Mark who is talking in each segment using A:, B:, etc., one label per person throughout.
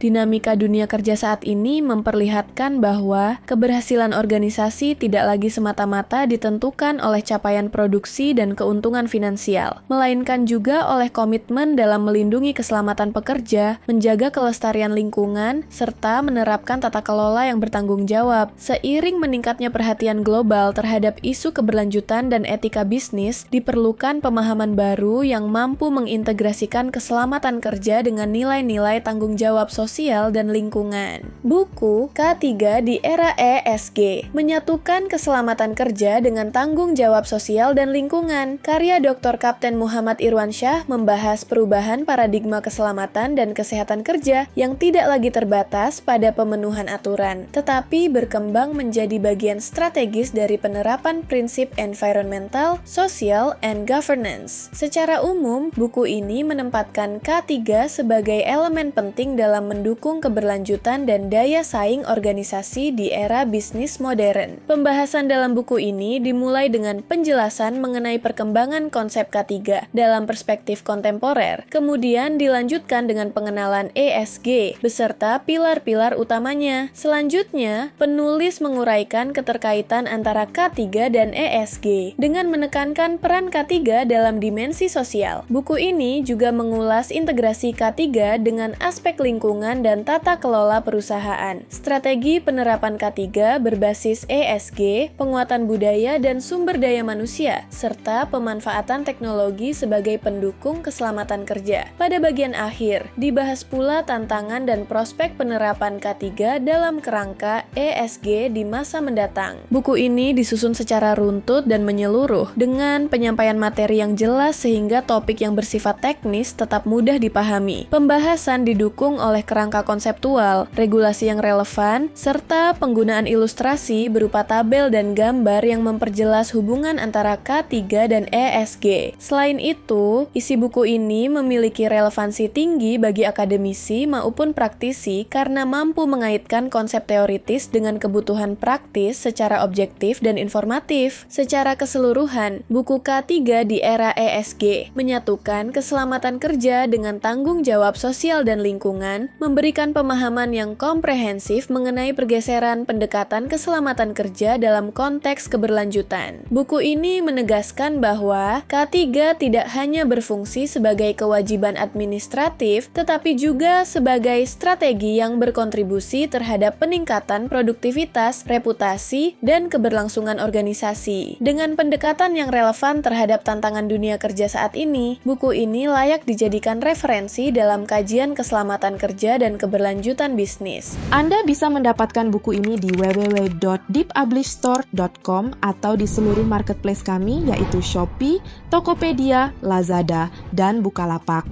A: Dinamika dunia kerja saat ini memperlihatkan bahwa keberhasilan organisasi tidak lagi semata-mata ditentukan oleh capaian produksi dan keuntungan finansial, melainkan juga oleh komitmen dalam melindungi keselamatan pekerja, menjaga kelestarian lingkungan, serta menerapkan tata kelola yang bertanggung jawab. Seiring meningkatnya perhatian global terhadap isu keberlanjutan dan etika bisnis, diperlukan pemahaman baru yang mampu mengintegrasikan keselamatan kerja dengan nilai-nilai tanggung jawab sosial dan lingkungan. Buku K3 di Era ESG menyatukan keselamatan kerja dengan tanggung jawab sosial dan lingkungan. Karya Dr. Kapten Muhammad Irwansyah membahas perubahan paradigma keselamatan dan kesehatan kerja yang tidak lagi terbatas pada pemenuhan aturan, tetapi berkembang menjadi bagian strategis dari penerapan prinsip environmental, social, and governance. Secara umum, buku ini menempatkan K3 sebagai elemen penting dalam mendukung keberlanjutan dan daya saing organisasi di era bisnis modern. Pembahasan dalam buku ini dimulai dengan penjelasan mengenai perkembangan konsep K3 dalam perspektif kontemporer, kemudian dilanjutkan dengan pengenalan ESG beserta pilar-pilar utamanya. Selanjutnya, penulis menguraikan keterkaitan antara K3 dan ESG dengan menekankan peran K3 dalam dimensi sosial. Buku ini juga mengulas integrasi K3 dengan aspek lingkungan dan tata kelola perusahaan. Strategi penerapan K3 berbasis ESG, penguatan budaya dan sumber daya manusia, serta pemanfaatan teknologi sebagai pendukung keselamatan kerja. Pada bagian akhir, dibahas pula tantangan dan prospek penerapan K3 dalam kerangka ESG di masa mendatang. Buku ini disusun secara runtut dan menyeluruh dengan penyampaian materi yang jelas sehingga topik yang bersifat teknis tetap mudah dipahami. Pembahasan didukung oleh kerangka konseptual, regulasi yang relevan, serta penggunaan ilustrasi berupa tabel dan gambar yang memperjelas hubungan antara K3 dan ESG. Selain itu, isi buku ini memiliki relevansi tinggi bagi akademisi maupun praktisi karena mampu mengaitkan konsep teoritis dengan kebutuhan praktis secara objektif dan informatif. Secara keseluruhan, buku K3 di Era ESG menyatukan keselamatan kerja dengan tanggung jawab sosial dan lingkungan, memberikan pemahaman yang komprehensif mengenai pergeseran pendekatan keselamatan kerja dalam konteks keberlanjutan. Buku ini menegaskan bahwa K3 tidak hanya berfungsi sebagai kewajiban administratif, tetapi juga sebagai strategi yang berkontribusi terhadap peningkatan produktivitas, reputasi, dan keberlangsungan organisasi. Dengan pendekatan yang relevan terhadap tantangan dunia kerja saat ini, buku ini layak dijadikan referensi dalam kajian keselamatan kerja dan keberlanjutan bisnis.
B: Anda bisa mendapatkan buku ini di www.deepublishstore.com atau di seluruh marketplace kami yaitu Shopee, Tokopedia, Lazada, dan Bukalapak.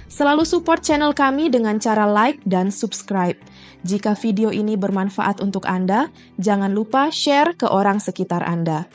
B: Selalu support channel kami dengan cara like dan subscribe. Jika video ini bermanfaat untuk Anda, jangan lupa share ke orang sekitar Anda.